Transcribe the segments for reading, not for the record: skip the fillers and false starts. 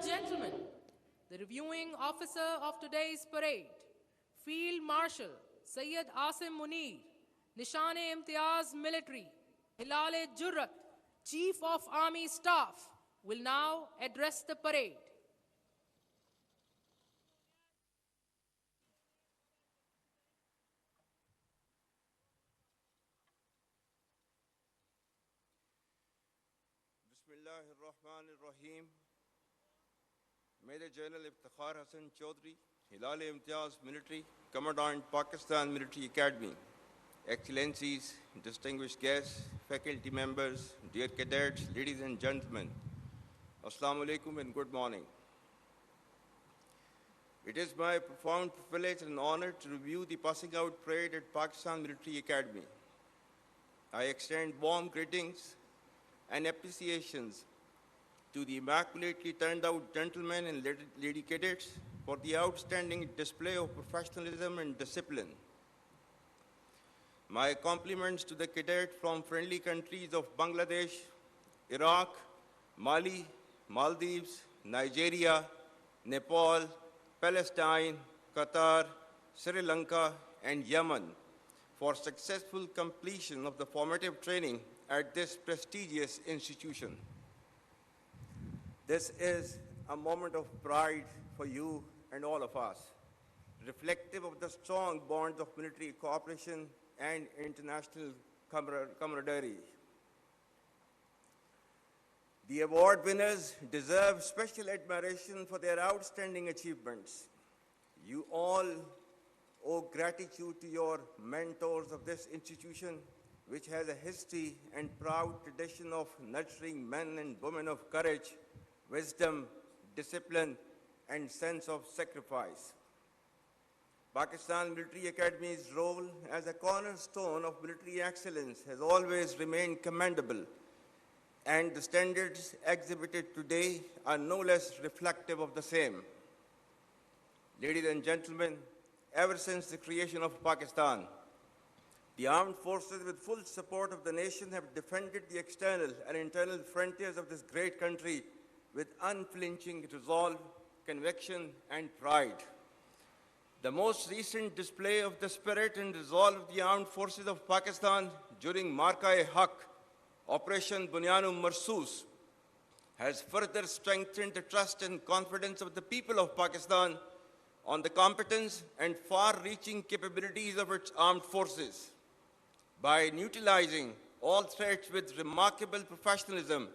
gentlemen, the reviewing officer of today's parade, Field Marshal Syed Asim Munir, Nishan-e-Imtiaz Military, Hilal-e-Jurrat, Chief of Army Staff, will now address the parade. Bismillahir Rahmanir Rahim. Major General Iftikhar Hassan Chaudhry, Hilal-e-Imtiaz Military, Commandant Pakistan Military Academy. Excellencies, distinguished guests, faculty members, dear cadets, ladies and gentlemen, Assalamu alaikum and good morning. It is my profound privilege and honor to review the passing out parade at Pakistan Military Academy. I extend warm greetings and appreciations to the immaculately turned out gentlemen and lady cadets for the outstanding display of professionalism and discipline. My compliments to the cadets from friendly countries of Bangladesh, Iraq, Mali, Maldives, Nigeria, Nepal, Palestine, Qatar, Sri Lanka, and Yemen for successful completion of the formative training at this prestigious institution. This is a moment of pride for you and all of us, reflective of the strong bonds of military cooperation and international camaraderie. The award winners deserve special admiration for their outstanding achievements. You all owe gratitude to your mentors of this institution, which has a history and proud tradition of nurturing men and women of courage, wisdom, discipline, and sense of sacrifice. Pakistan Military Academy's role as a cornerstone of military excellence has always remained commendable, and the standards exhibited today are no less reflective of the same. Ladies and gentlemen, ever since the creation of Pakistan, the armed forces, with full support of the nation, have defended the external and internal frontiers of this great country with unflinching resolve, conviction, and pride. The most recent display of the spirit and resolve of the armed forces of Pakistan during Marka-e-Haq, Operation Bunyan-e Marsus, has further strengthened the trust and confidence of the people of Pakistan on the competence and far-reaching capabilities of its armed forces. By neutralizing all threats with remarkable professionalism,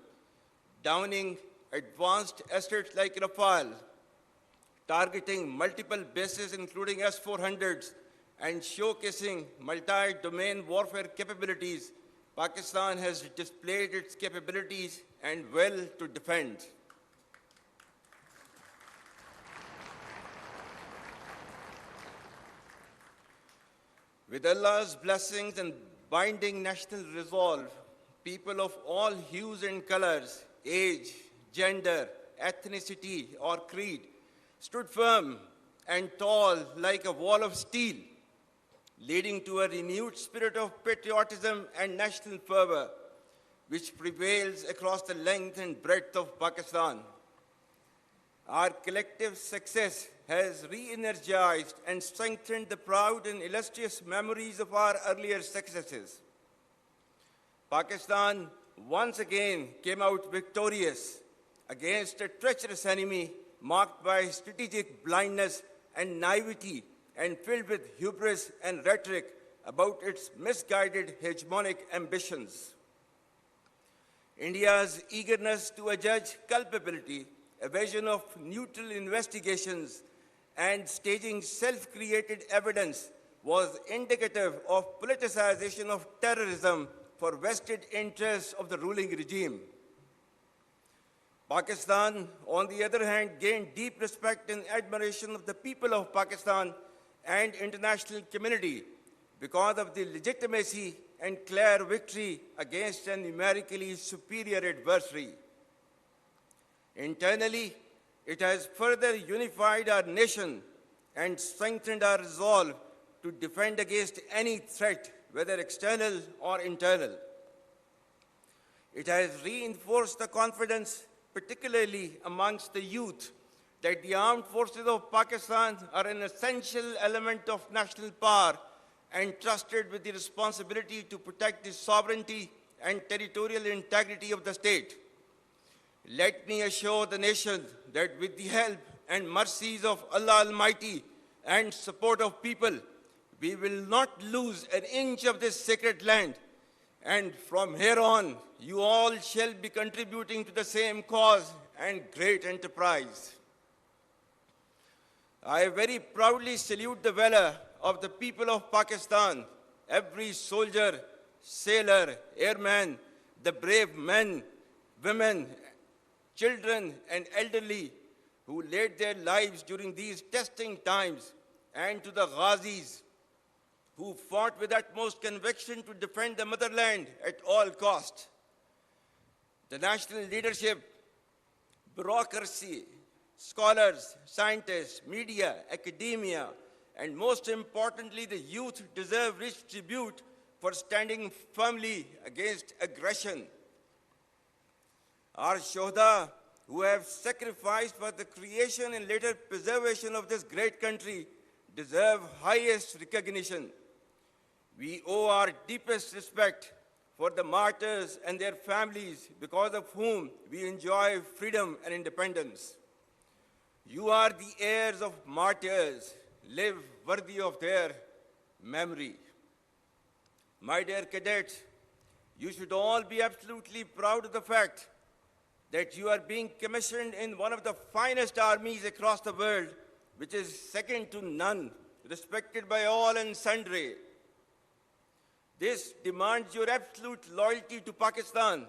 downing advanced assets like Rafale, targeting multiple bases including S-400s, and showcasing multi-domain warfare capabilities, Pakistan has displayed its capabilities and will to defend. With Allah's blessings and binding national resolve, people of all hues and colors, age, gender, ethnicity, or creed stood firm and tall like a wall of steel, leading to a renewed spirit of patriotism and national fervor, which prevails across the length and breadth of Pakistan. Our collective success has re-energized and strengthened the proud and illustrious memories of our earlier successes. Pakistan once again came out victorious against a treacherous enemy marked by strategic blindness and naivety and filled with hubris and rhetoric about its misguided hegemonic ambitions. India's eagerness to adjudge culpability, evasion of neutral investigations, and staging self-created evidence was indicative of politicization of terrorism for vested interests of the ruling regime. Pakistan, on the other hand, gained deep respect and admiration of the people of Pakistan and international community because of the legitimacy and clear victory against a numerically superior adversary. Internally, it has further unified our nation and strengthened our resolve to defend against any threat, whether external or internal. It has reinforced the confidence, particularly amongst the youth, that the armed forces of Pakistan are an essential element of national power entrusted with the responsibility to protect the sovereignty and territorial integrity of the state. Let me assure the nation that with the help and mercies of Allah Almighty and support of people, we will not lose an inch of this sacred land. And from here on, you all shall be contributing to the same cause and great enterprise. I very proudly salute the valor of the people of Pakistan, every soldier, sailor, airman, the brave men, women, children, and elderly who laid their lives during these testing times, and to the Ghazis who fought with utmost conviction to defend the motherland at all cost. The national leadership, bureaucracy, scholars, scientists, media, academia, and most importantly, the youth deserve rich tribute for standing firmly against aggression. Our Shohda, who have sacrificed for the creation and later preservation of this great country, deserve highest recognition. We owe our deepest respect for the martyrs and their families, because of whom we enjoy freedom and independence. You are the heirs of martyrs. Live worthy of their memory. My dear cadets, you should all be absolutely proud of the fact that you are being commissioned in one of the finest armies across the world, which is second to none, respected by all and sundry. This demands your absolute loyalty to Pakistan,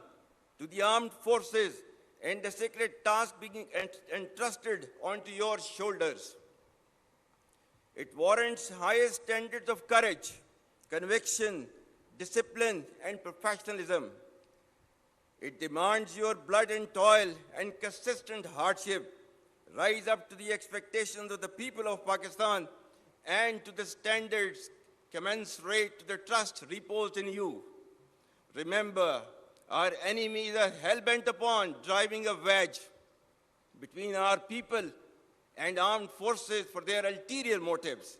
to the armed forces, and the sacred task being entrusted onto your shoulders. It warrants highest standards of courage, conviction, discipline, and professionalism. It demands your blood and toil and consistent hardship rise up to the expectations of the people of Pakistan and to the standards commensurate to the trust reposed in you. Remember, our enemies are hell-bent upon driving a wedge between our people and armed forces for their ulterior motives.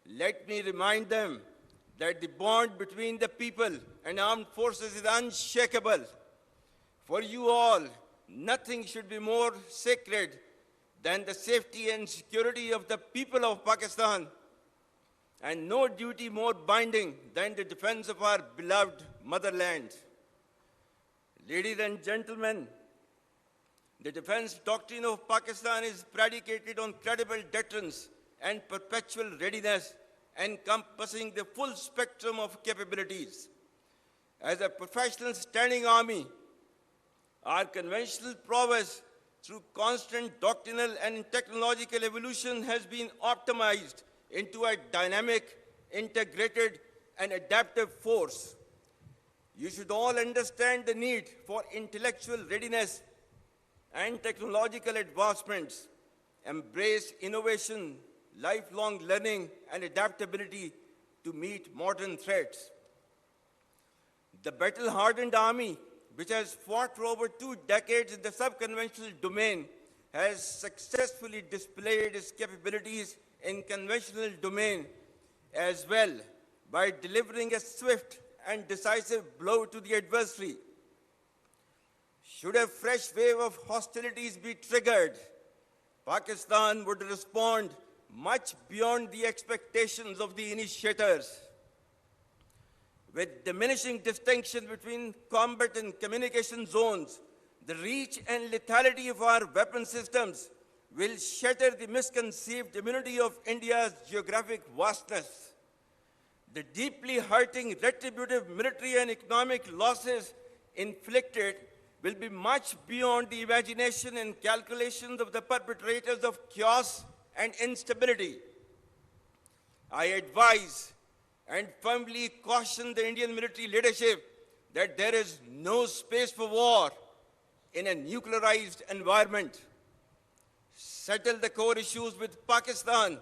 Let me remind them that the bond between the people and armed forces is unshakable. For you all, nothing should be more sacred than the safety and security of the people of Pakistan, and no duty more binding than the defense of our beloved motherland. Ladies and gentlemen, the defense doctrine of Pakistan is predicated on credible deterrence and perpetual readiness, encompassing the full spectrum of capabilities. As a professional standing army, our conventional prowess through constant doctrinal and technological evolution has been optimized into a dynamic, integrated, and adaptive force. You should all understand the need for intellectual readiness and technological advancements, embrace innovation, lifelong learning, and adaptability to meet modern threats. The battle-hardened army, which has fought for over 2 decades in the sub-conventional domain, has successfully displayed its capabilities in conventional domain as well by delivering a swift and decisive blow to the adversary. Should a fresh wave of hostilities be triggered, Pakistan would respond much beyond the expectations of the initiators. With diminishing distinction between combat and communication zones, the reach and lethality of our weapon systems will shatter the misconceived immunity of India's geographic vastness. The deeply hurting retributive military and economic losses inflicted will be much beyond the imagination and calculations of the perpetrators of chaos and instability. I advise and firmly caution the Indian military leadership that there is no space for war in a nuclearized environment. Settle the core issues with Pakistan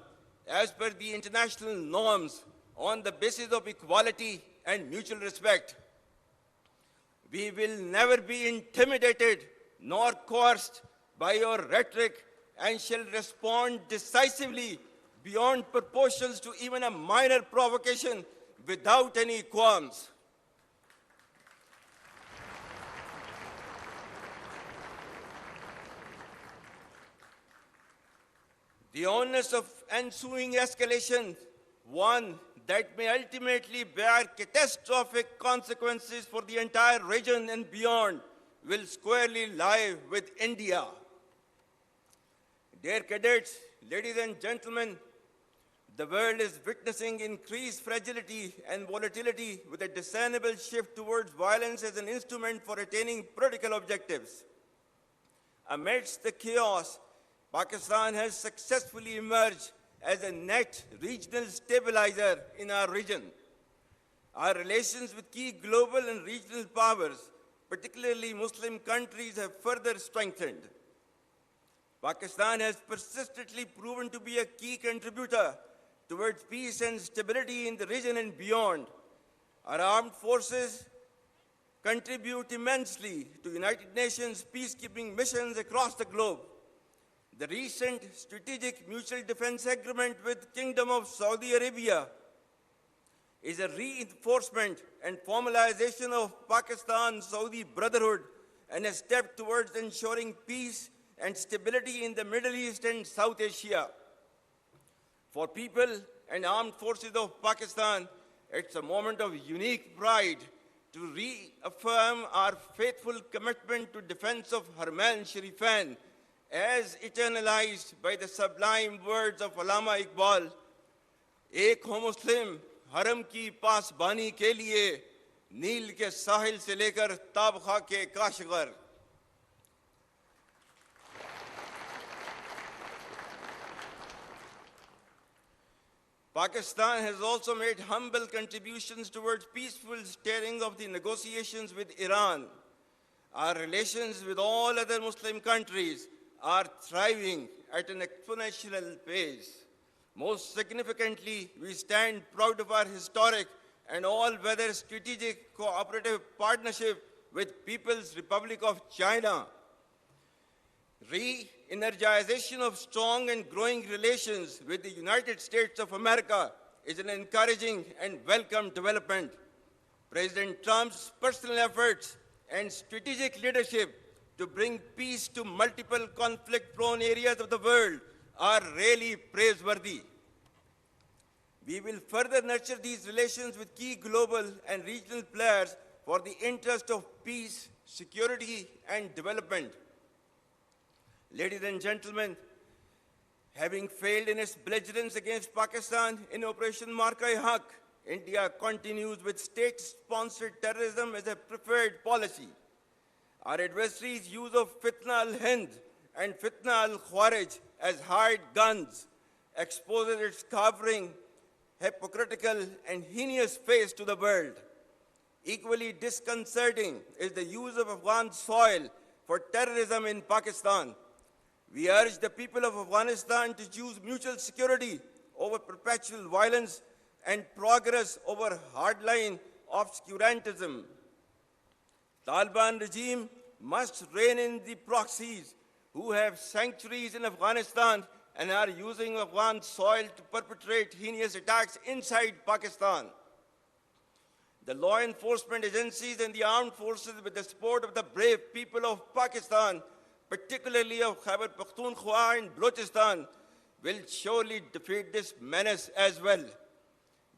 as per the international norms on the basis of equality and mutual respect. We will never be intimidated nor coerced by your rhetoric, and shall respond decisively beyond proportions to even a minor provocation without any qualms. The onus of ensuing escalation, one that may ultimately bear catastrophic consequences for the entire region and beyond, will squarely lie with India. Dear cadets, ladies and gentlemen, the world is witnessing increased fragility and volatility with a discernible shift towards violence as an instrument for attaining political objectives. Amidst the chaos, Pakistan has successfully emerged as a net regional stabilizer in our region. Our relations with key global and regional powers, particularly Muslim countries, have further strengthened. Pakistan has persistently proven to be a key contributor towards peace and stability in the region and beyond. Our armed forces contribute immensely to United Nations peacekeeping missions across the globe. The recent strategic mutual defense agreement with Kingdom of Saudi Arabia is a reinforcement and formalization of Pakistan-Saudi brotherhood and a step towards ensuring peace and stability in the Middle East and South Asia. For people and armed forces of Pakistan, it's a moment of unique pride to reaffirm our faithful commitment to defense of Haramain Sharifan, as eternalized by the sublime words of Allama Iqbal, एक हो मुस्लिम हरम की पासबानी के लिए नील के साहिल से लेकर ताबखा के Kashgar. Pakistan has also made humble contributions towards peaceful steering of the negotiations with Iran. Our relations with all other Muslim countries are thriving at an exponential pace. Most significantly, we stand proud of our historic and all-weather strategic cooperative partnership with People's Republic of China. Re-energization of strong and growing relations with the United States of America is an encouraging and welcome development. President Trump's personal efforts and strategic leadership to bring peace to multiple conflict-prone areas of the world are really praiseworthy. We will further nurture these relations with key global and regional players for the interest of peace, security, and development. Ladies and gentlemen, having failed in its belligerence against Pakistan in Operation Marka-e-Haq, India continues with state-sponsored terrorism as a preferred policy. Our adversaries' use of Fitna al-Hind and Fitna al-Khawarij as hired guns exposes its cowering, hypocritical, and heinous face to the world. Equally disconcerting is the use of Afghan soil for terrorism in Pakistan. We urge the people of Afghanistan to choose mutual security over perpetual violence and progress over hardline obscurantism. Taliban regime must rein in the proxies who have sanctuaries in Afghanistan and are using Afghan soil to perpetrate heinous attacks inside Pakistan. The law enforcement agencies and the armed forces, with the support of the brave people of Pakistan, particularly of Khyber Pakhtunkhwa and Balochistan, will surely defeat this menace as well.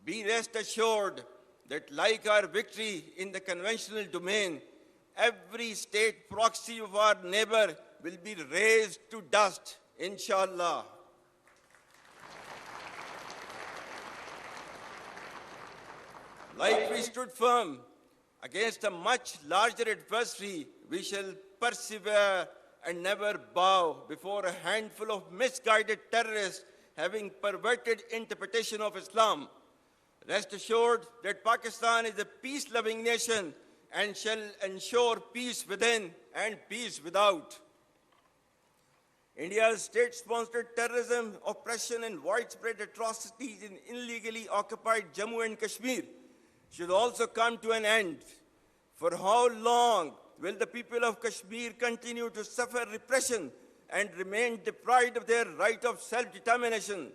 Be rest assured that, like our victory in the conventional domain, every state proxy of our neighbor will be razed to dust, inshallah. Like we stood firm against a much larger adversary, we shall persevere and never bow before a handful of misguided terrorists having perverted interpretation of Islam. Rest assured that Pakistan is a peace-loving nation and shall ensure peace within and peace without. India's state-sponsored terrorism, oppression, and widespread atrocities in illegally occupied Jammu and Kashmir should also come to an end. For how long will the people of Kashmir continue to suffer repression and remain deprived of their right of self-determination.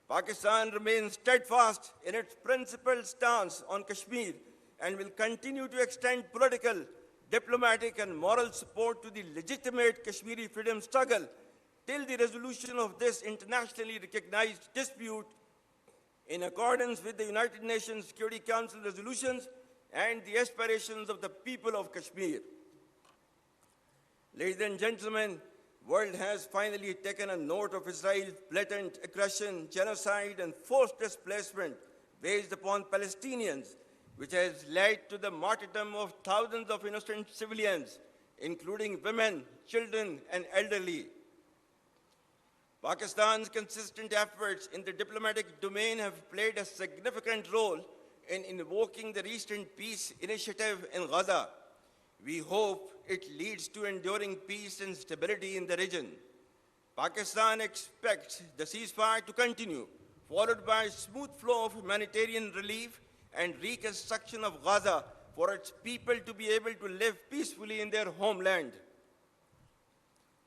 Pakistan remains steadfast in its principled stance on Kashmir and will continue to extend political, diplomatic, and moral support to the legitimate Kashmiri freedom struggle till the resolution of this internationally recognized dispute in accordance with the United Nations Security Council resolutions and the aspirations of the people of Kashmir. Ladies and gentlemen, the world has finally taken a note of Israel's blatant aggression, genocide, and forced displacement waged upon Palestinians, which has led to the martyrdom of thousands of innocent civilians, including women, children, and elderly. Pakistan's consistent efforts in the diplomatic domain have played a significant role in invoking the recent peace initiative in Gaza. We hope it leads to enduring peace and stability in the region. Pakistan expects the ceasefire to continue, followed by a smooth flow of humanitarian relief and reconstruction of Gaza for its people to be able to live peacefully in their homeland.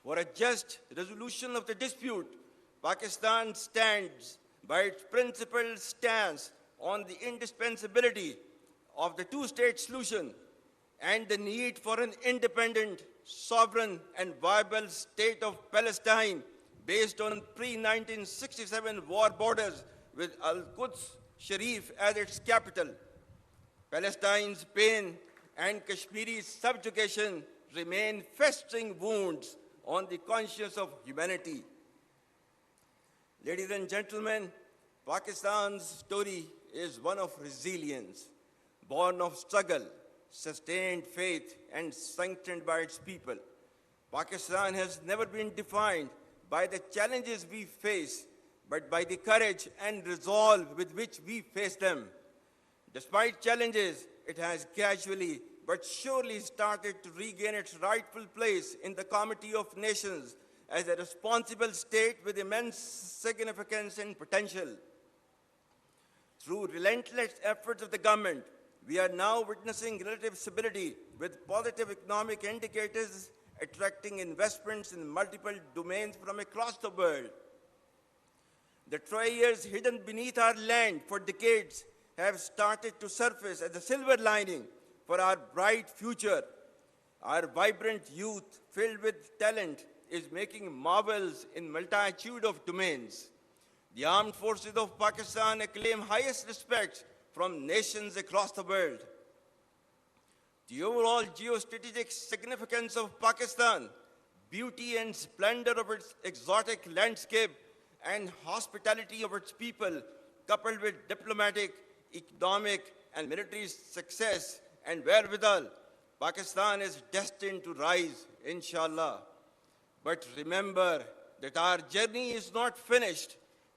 For a just resolution of the dispute, Pakistan stands by its principled stance on the indispensability of the two-state solution and the need for an independent, sovereign, and viable state of Palestine based on pre-1967 war borders with Al-Quds Sharif as its capital. Palestine's pain and Kashmiri's subjugation remain festering wounds on the conscience of humanity. Ladies and gentlemen, Pakistan's story is one of resilience, born of struggle, sustained faith, and sanctioned by its people. Pakistan has never been defined by the challenges we face, but by the courage and resolve with which we face them. Despite challenges, it has gradually but surely started to regain its rightful place in the Committee of Nations as a responsible state with immense significance and potential. Through relentless efforts of the government, we are now witnessing relative stability with positive economic indicators attracting investments in multiple domains from across the world. The treasures hidden beneath our land for decades have started to surface as a silver lining for our bright future. Our vibrant youth, filled with talent, is making marvels in multitude of domains. The armed forces of Pakistan acclaim highest respect from nations across the world. The overall geostrategic significance of Pakistan, beauty and splendor of its exotic landscape, and hospitality of its people, coupled with diplomatic, economic, and military success and wherewithal, Pakistan is destined to rise, inshallah. But remember that our journey is not finished.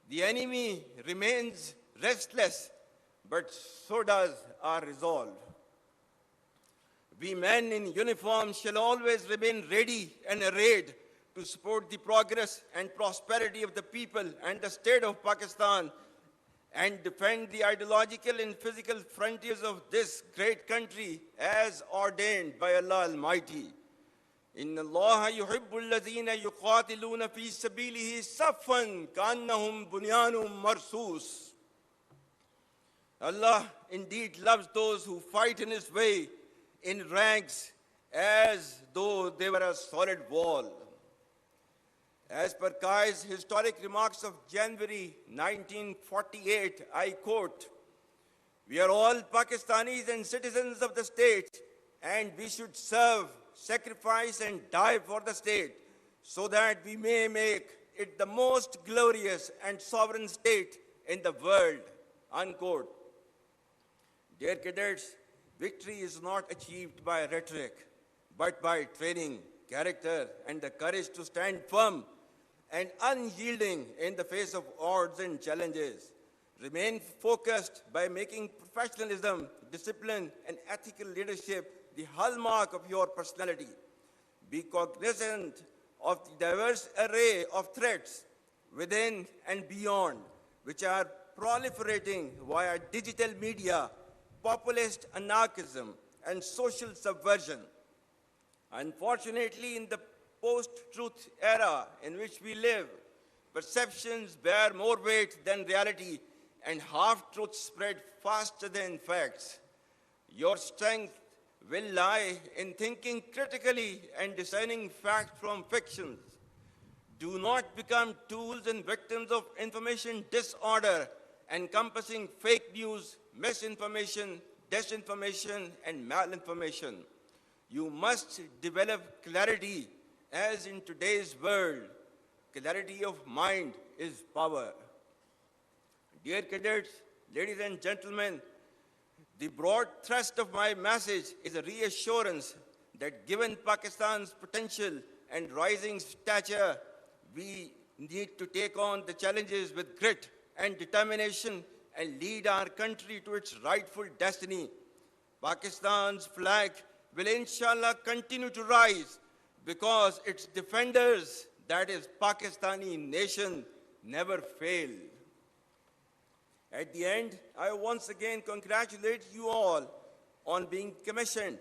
The enemy remains restless, but so does our resolve. We men in uniform shall always remain ready and arrayed to support the progress and prosperity of the people and the state of Pakistan and defend the ideological and physical frontiers of this great country as ordained by Allah Almighty. إن الله يحب الذين يقاتلون في سبيله صفا كأنهم بنيان مرصوص. Allah indeed loves those who fight in His way in ranks as though they were a solid wall. As per Kai's historic remarks of January 1948, I quote, "We are all Pakistanis and citizens of the state, and we should serve, sacrifice, and die for the state, so that we may make it the most glorious and sovereign state in the world." Unquote. Dear cadets, victory is not achieved by rhetoric, but by training, character, and the courage to stand firm and unyielding in the face of odds and challenges. Remain focused by making professionalism, discipline, and ethical leadership the hallmark of your personality. Be cognizant of the diverse array of threats within and beyond, which are proliferating via digital media, populist anarchism, and social subversion. Unfortunately, in the post-truth era in which we live, perceptions bear more weight than reality and half-truths spread faster than facts. Your strength will lie in thinking critically and discerning fact from fictions. Do not become tools and victims of information disorder encompassing fake news, misinformation, disinformation, and malinformation. You must develop clarity, as in today's world, clarity of mind is power. Dear cadets, ladies and gentlemen, the broad thrust of my message is a reassurance that given Pakistan's potential and rising stature, we need to take on the challenges with grit and determination and lead our country to its rightful destiny. Pakistan's flag will inshallah continue to rise because its defenders, that is Pakistani nation, never fail. At the end, I once again congratulate you all on being commissioned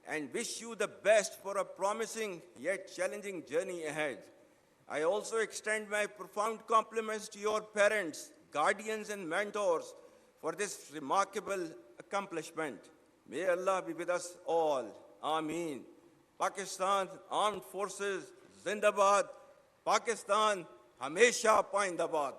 and wish you the best for a promising yet challenging journey ahead. I also extend my profound compliments to your parents, guardians, and mentors for this remarkable accomplishment. May Allah be with us all. Ameen. Pakistan Armed Forces, Zindabad. Pakistan, Hamesha Paindabad.